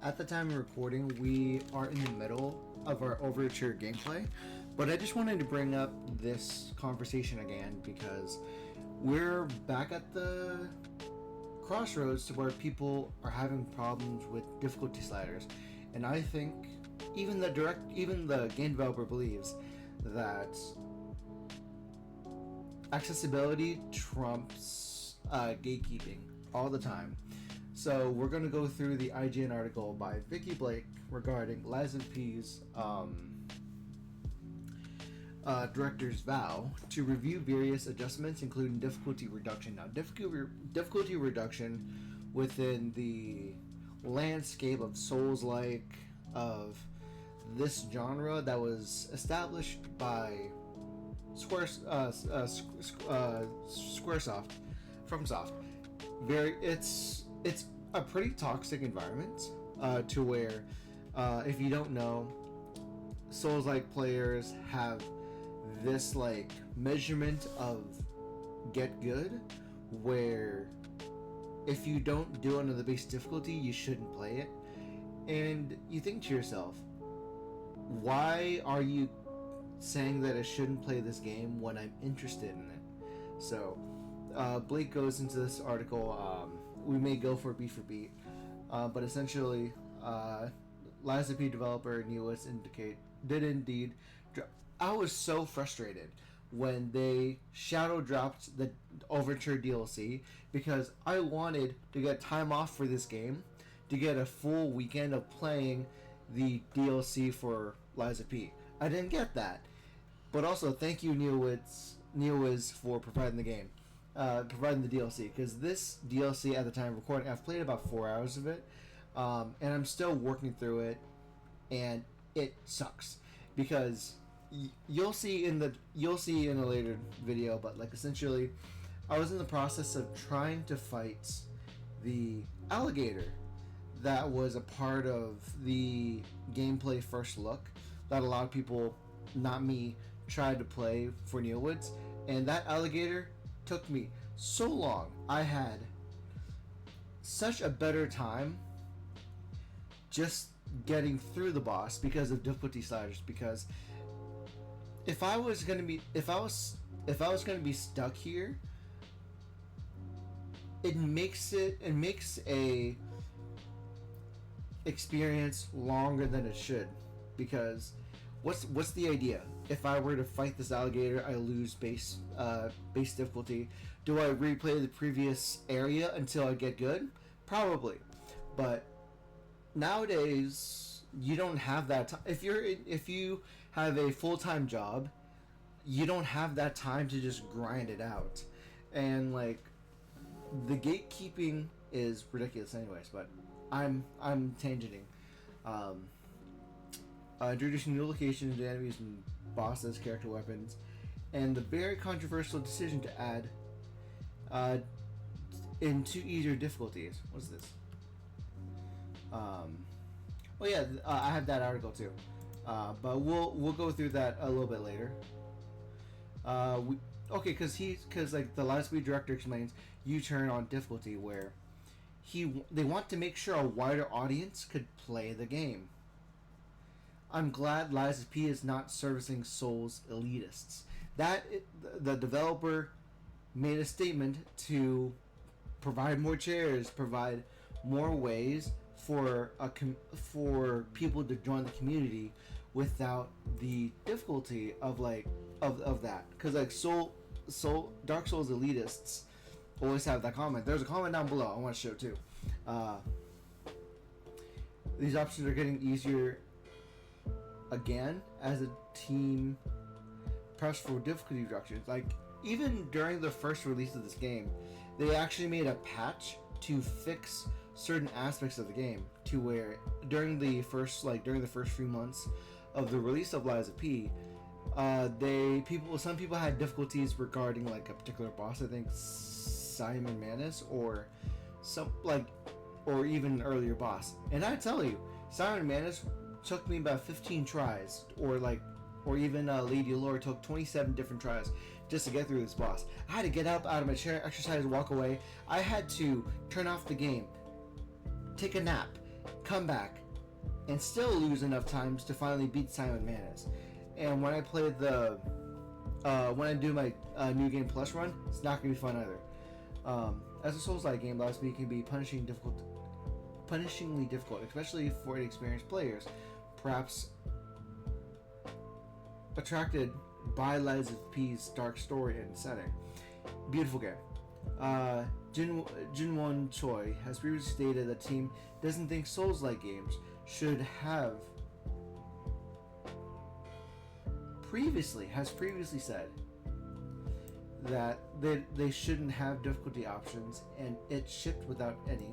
at the time of recording, we are in the middle of our Overture gameplay, but I just wanted to bring up this conversation again because we're back at the crossroads to where people are having problems with difficulty sliders, and I think even the game developer believes that accessibility trumps gatekeeping all the time. So we're going to go through the IGN article by Vicky Blake regarding Wtphu's director's vow to review various adjustments, including difficulty reduction. Now, difficulty reduction within the landscape of Souls-like, of this genre that was established by Squaresoft, FromSoft. It's a pretty toxic environment to where, if you don't know, Souls-like players have this like measurement of get good, where if you don't do it under the base difficulty, you shouldn't play it. And you think to yourself, why are you saying that I shouldn't play this game when I'm interested in it? So Blake goes into this article. We may go for beat, but essentially, Wtphu developer Newis did indeed. I was so frustrated when they shadow dropped the Overture DLC because I wanted to get time off for this game to get a full weekend of playing the DLC for Wtphu. I didn't get that, but also thank you Newis for providing the game. Providing the DLC, because this DLC at the time of recording, I've played about 4 hours of it, and I'm still working through it, and it sucks because you'll see in a later video, but like essentially, I was in the process of trying to fight the alligator that was a part of the gameplay first look that a lot of people, not me, tried to play for Neowoods, and that alligator took me so long. I had such a better time just getting through the boss because of difficulty sliders. Because if I was gonna be stuck here, it makes a experience longer than it should. Because what's the idea? If I were to fight this alligator, I lose base difficulty. Do I replay the previous area until I get good? Probably. But nowadays, you don't have that time. If you have a full-time job, you don't have that time to just grind it out. And like, the gatekeeping is ridiculous anyways, but I'm tangenting. Introducing new locations to enemies and bosses, character weapons, and the very controversial decision to add into easier difficulties. What's this? I have that article too, but we'll go through that a little bit later. Because like the Wtphu director explains, you turn on difficulty where they want to make sure a wider audience could play the game. I'm glad Wtphu is not servicing Souls elitists. The developer made a statement to provide more chairs, provide more ways for people to join the community without the difficulty of that. Because like Dark Souls elitists always have that comment. There's a comment down below I want to show too. These options are getting easier again as a team press for difficulty reductions. Like, even during the first release of this game, they actually made a patch to fix certain aspects of the game, to where during the first few months of the release of Wtphu, some people had difficulties regarding like a particular boss. I think Simon Manus or even an earlier boss. And I tell you, Simon Manus took me about 15 tries, or even Lady Allure took 27 different tries just to get through this boss. I had to get up out of my chair, exercise, walk away. I had to turn off the game, take a nap, come back, and still lose enough times to finally beat Simon Manis. And when I play when I do my New Game Plus run, it's not going to be fun either. As a Souls-like game, last week can be punishingly difficult, especially for inexperienced players, perhaps attracted by Wtphu's dark story and setting. Beautiful game. Jinwon Choi has previously stated that the team doesn't think Souls-like games should have previously said that they shouldn't have difficulty options, and it shipped without any.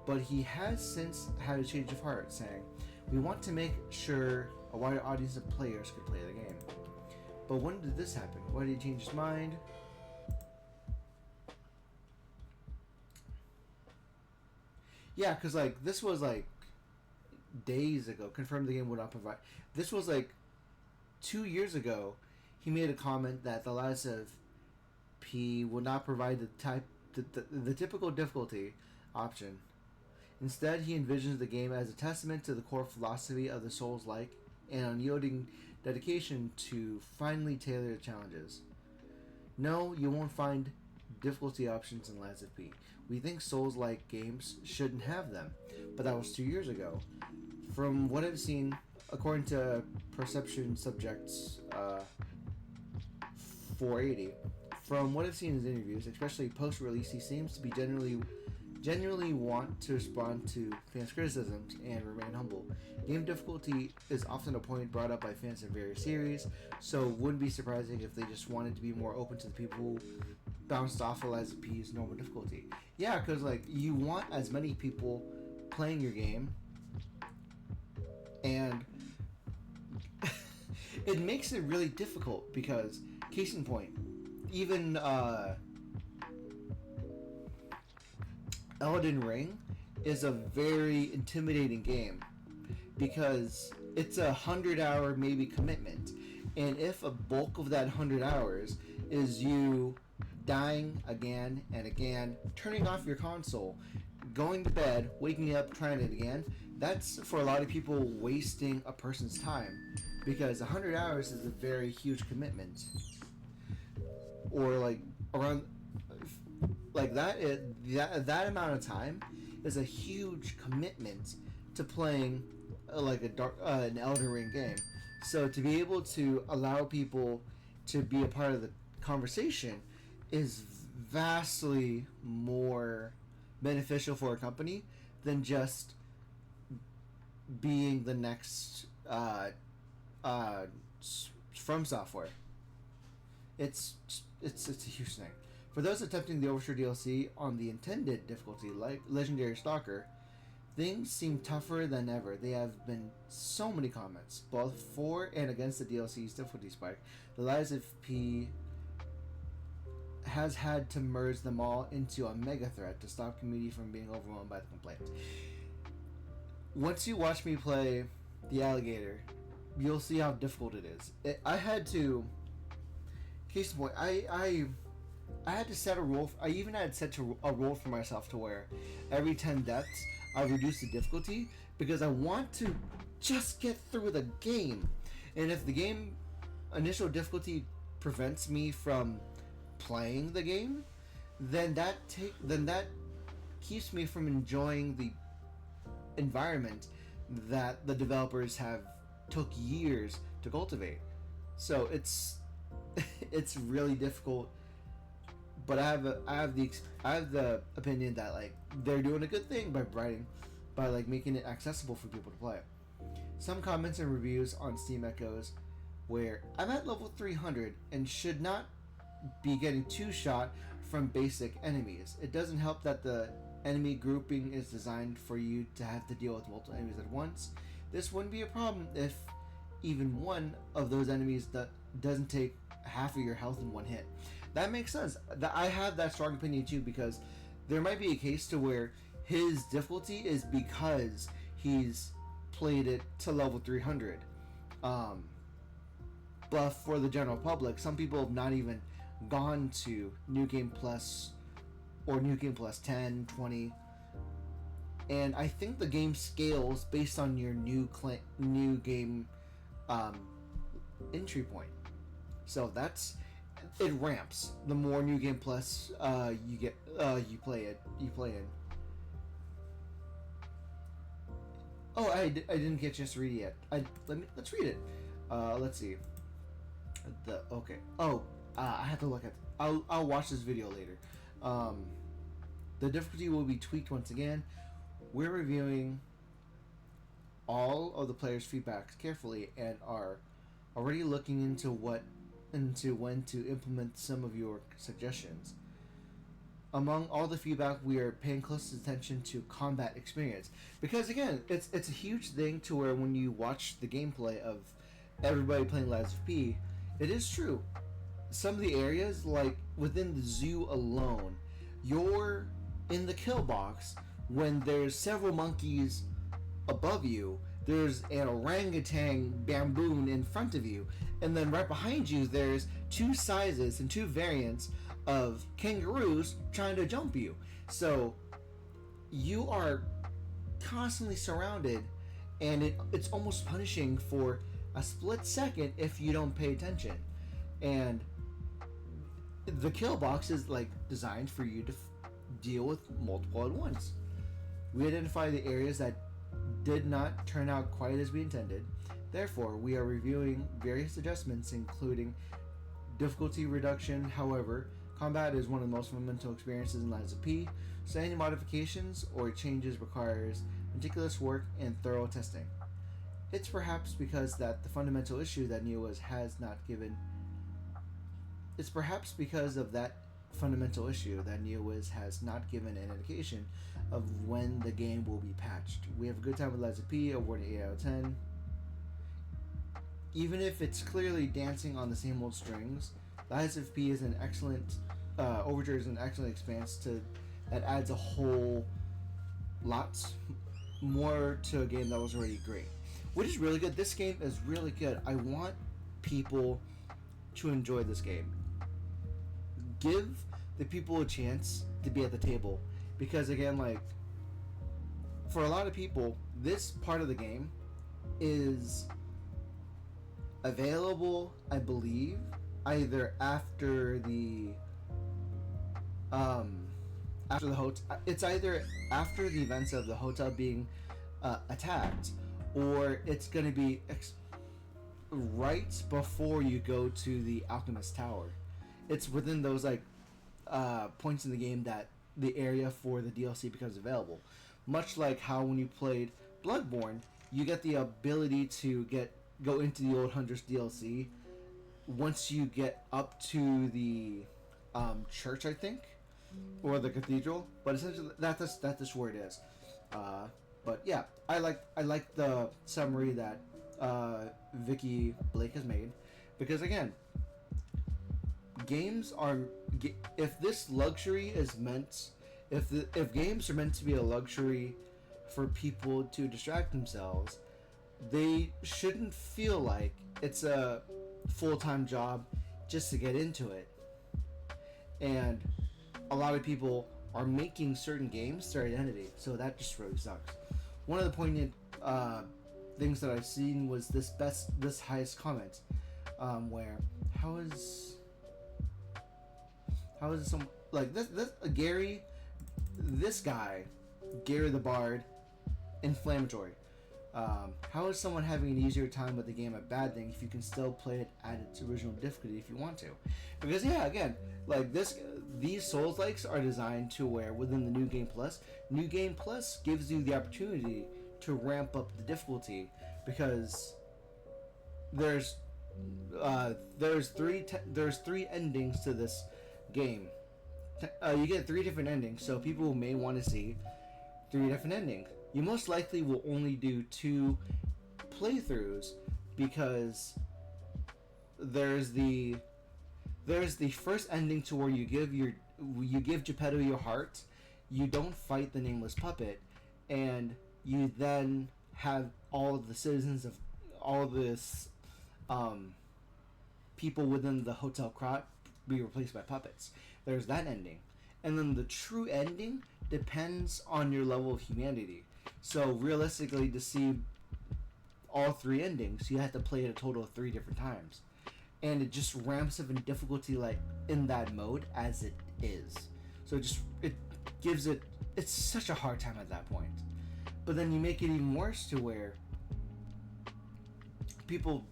But he has since had a change of heart, saying, "We want to make sure a wider audience of players could play the game." But when did this happen? Why did he change his mind? Yeah, because like this was like days ago. Confirmed the game would not provide. This was like 2 years ago. He made a comment that the likes of P would not provide the typical difficulty option. Instead, he envisions the game as a testament to the core philosophy of the Souls-like and unyielding dedication to finely tailor the challenges. No, you won't find difficulty options in Lies of P. We think Souls-like games shouldn't have them, but that was 2 years ago. From what I've seen, according to Perception Subjects 480, from what I've seen in his interviews, especially post-release, he seems to be genuinely want to respond to fans' criticisms and remain humble. Game difficulty is often a point brought up by fans in various series, so it wouldn't be surprising if they just wanted to be more open to the people who bounced off of Lies of P's normal difficulty. Yeah, because like you want as many people playing your game, and it makes it really difficult because, case in point, even Elden Ring is a very intimidating game because it's a 100-hour maybe commitment, and if a bulk of that 100 hours is you dying again and again, turning off your console, going to bed, waking up, trying it again, that's for a lot of people wasting a person's time, because 100 hours is a very huge commitment. Or like around like that amount of time is a huge commitment to playing like an Elden Ring game. So to be able to allow people to be a part of the conversation is vastly more beneficial for a company than just being the next From Software. It's a huge thing. For those attempting the Overture DLC on the intended difficulty, like Legendary Stalker, things seem tougher than ever. There have been so many comments, both for and against the DLC's difficulty spike. The Lies of P has had to merge them all into a mega threat to stop community from being overwhelmed by the complaints. Once you watch me play the Alligator, you'll see how difficult it is. I had to... Case in point, I had to set a rule. I even had set a rule for myself to where every 10 deaths I reduce the difficulty because I want to just get through the game. And if the game initial difficulty prevents me from playing the game, then that keeps me from enjoying the environment that the developers have took years to cultivate. So it's really difficult, but I have the opinion that like they're doing a good thing by like making it accessible for people to play. Some comments and reviews on Steam echoes where I'm at level 300 and should not be getting two-shot from basic enemies. It doesn't help that the enemy grouping is designed for you to have to deal with multiple enemies at once. This wouldn't be a problem if even one of those enemies that doesn't take half of your health in one hit. That makes sense. I have that strong opinion too, because there might be a case to where his difficulty is because he's played it to level 300. But for the general public, some people have not even gone to New Game Plus or New Game Plus 10, 20, and I think the game scales based on your new game um, entry point. So that's it ramps the more New Game Plus you get you play in. Oh, I didn't get a chance to read it yet. Let's read it. Let's see. The okay. Oh, I have to look at. I'll watch this video later. Um, the difficulty will be tweaked once again. We're reviewing all of the players' feedbacks carefully and are already looking into when to implement some of your suggestions. Among all the feedback, we are paying close attention to combat experience because again, it's a huge thing to where when you watch the gameplay of everybody playing Wtphu, it is true. Some of the areas, like within the zoo alone, you're in the kill box when there's several monkeys above you. There's an orangutan bamboon in front of you, and then right behind you, there's two sizes and two variants of kangaroos trying to jump you. So you are constantly surrounded, and it's almost punishing for a split second if you don't pay attention. And the kill box is like designed for you to deal with multiple at once. We identify the areas that did not turn out quite as we intended. Therefore, we are reviewing various adjustments, including difficulty reduction. However, combat is one of the most fundamental experiences in Wtphu, so any modifications or changes requires meticulous work and thorough testing. It's perhaps because that the fundamental issue that Neowiz has not given. It's perhaps because of that fundamental issue that Neowiz has not given an indication of when the game will be patched. We have a good time with Wtphu, awarding 8 out of 10. Even if it's clearly dancing on the same old strings, Wtphu is an excellent Overture is an excellent expanse that adds a whole lot more to a game that was already great, which is really good. This game is really good. I want people to enjoy this game. Give the people a chance to be at the table, because again, like for a lot of people, this part of the game is available, I believe, either after the hotel. It's either after the events of the hotel being attacked, or it's going to be right before you go to the Alchemist Tower. It's within those like points in the game that the area for the DLC becomes available. Much like how when you played Bloodborne, you get the ability to go into the Old Hunters DLC once you get up to the church, I think, or the cathedral. But essentially, that's just where it is. But yeah, I like the summary that Vicky Blake has made, because again, games are, if this luxury is meant, if games are meant to be a luxury for people to distract themselves, they shouldn't feel like it's a full-time job just to get into it. And a lot of people are making certain games their identity, so that just really sucks. One of the poignant things that I've seen was this highest comment, where how is some like this Gary, this guy, Gary the Bard, inflammatory. How is someone having an easier time with the game a bad thing if you can still play it at its original difficulty if you want to? Because yeah, again, like these Souls-likes are designed to where within the New Game Plus gives you the opportunity to ramp up the difficulty, because there's three endings to this game. You get 3 different endings, so people may want to see 3 different endings. You most likely will only do 2 playthroughs, because there's the first ending to where you give Geppetto your heart, you don't fight the nameless puppet, and you then have all of the citizens of all this people within the Hotel Krat be replaced by puppets. There's that ending. And then the true ending depends on your level of humanity. So realistically, to see all three endings, you have to play it a total of 3 different times, and it just ramps up in difficulty like in that mode as it is. So it gives it it's such a hard time at that point. But then you make it even worse to where people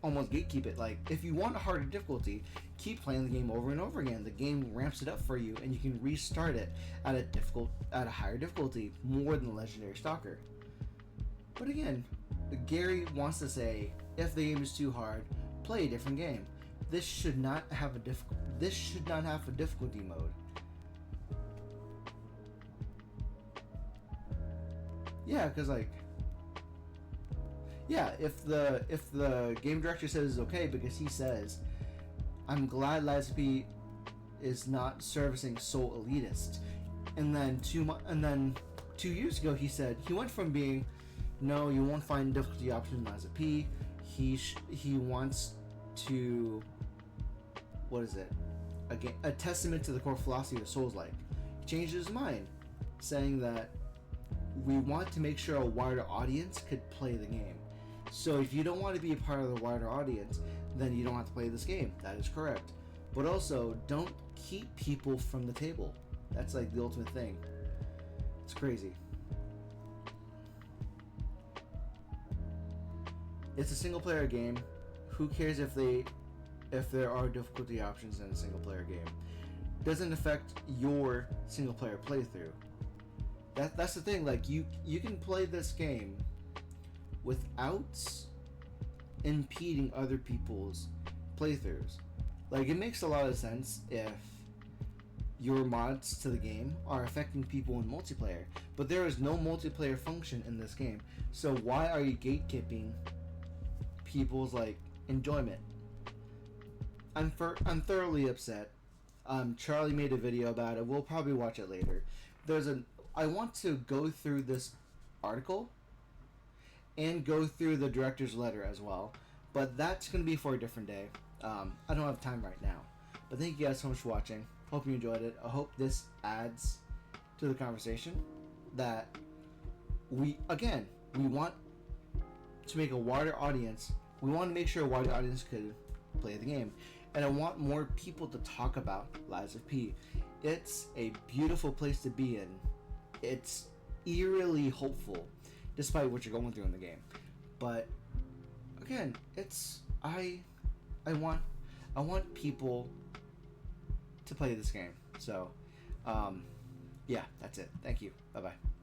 almost gatekeep it. Like, if you want a harder difficulty, keep playing the game over and over again. The game ramps it up for you, and you can restart it at a higher difficulty, more than Legendary Stalker. But again, Gary wants to say, if the game is too hard, play a different game. This should not have a difficulty mode. Yeah, because if the game director says it's okay, because he says, I'm glad Wtphu is not servicing Soul Elitist, and then 2 years ago he said he went from being, no, you won't find difficulty options in Wtphu. He wants to, what is it? Again, a testament to the core philosophy of Souls-like. He changed his mind, saying that we want to make sure a wider audience could play the game. So if you don't want to be a part of the wider audience, then you don't have to play this game. That is correct. But also, don't keep people from the table. That's like the ultimate thing. It's crazy. It's a single player game. Who cares if there are difficulty options in a single player game? Doesn't affect your single player playthrough. That's the thing. Like, you can play this game without impeding other people's playthroughs. Like, it makes a lot of sense if your mods to the game are affecting people in multiplayer, but there is no multiplayer function in this game. So why are you gatekeeping people's like enjoyment? I'm thoroughly upset. Charlie made a video about it. We'll probably watch it later. I want to go through this article and go through the director's letter as well, but that's going to be for a different day. I don't have time right now. But thank you guys so much for watching. Hope you enjoyed it. I hope this adds to the conversation that we want to make a wider audience. We want to make sure a wider audience could play the game. And I want more people to talk about Lies of P. It's a beautiful place to be in. It's eerily hopeful, despite what you're going through in the game. But again, I want people to play this game. So, yeah, that's it. Thank you. Bye bye.